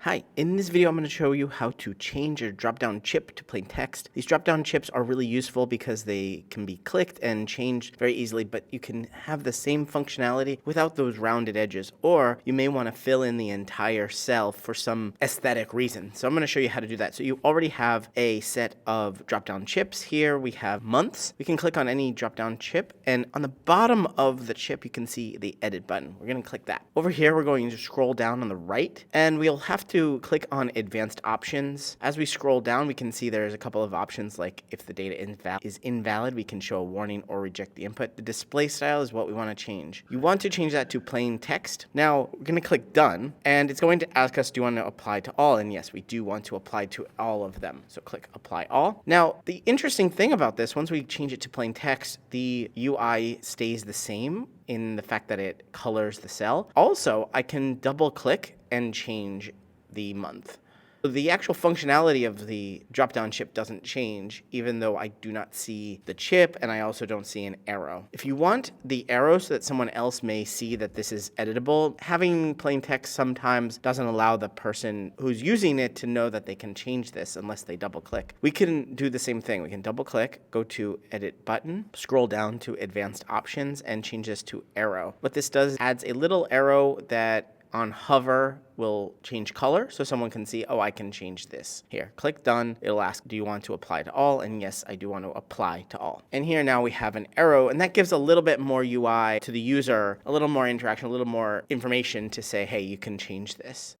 Hi, in this video I'm going to show you how to change your drop-down chip to plain text. These drop-down chips are really useful because they can be clicked and changed very easily, but you can have the same functionality without those rounded edges, or you may want to fill in the entire cell for some aesthetic reason. So I'm going to show you how to do that. So you already have a set of drop-down chips. Here we have months. We can click on any drop-down chip, and on the bottom of the chip you can see the edit button. We're going to click that. Over here we're going to scroll down on the right, and we'll have to click on advanced options. As we scroll down, we can see there's a couple of options, like if the data is invalid, we can show a warning or reject the input. The display style is what we want to change. You want to change that to plain text. Now we're going to click done, and it's going to ask us, do you want to apply to all? And yes, we do want to apply to all of them. So click apply all. Now the interesting thing about this, once we change it to plain text, the UI stays the same in the fact that it colors the cell. Also, I can double click and change the month. The actual functionality of the drop-down chip doesn't change, even though I do not see the chip and I also don't see an arrow. If you want the arrow so that someone else may see that this is editable, having plain text sometimes doesn't allow the person who's using it to know that they can change this unless they double-click. We can do the same thing. We can double-click, go to Edit button, scroll down to Advanced Options, and change this to arrow. What this does adds a little arrow that on hover will change color so someone can see, oh, I can change this. Here, click done. It'll ask, do you want to apply to all? And yes, I do want to apply to all. And here now we have an arrow, and that gives a little bit more UI to the user, a little more interaction, a little more information to say, hey, you can change this.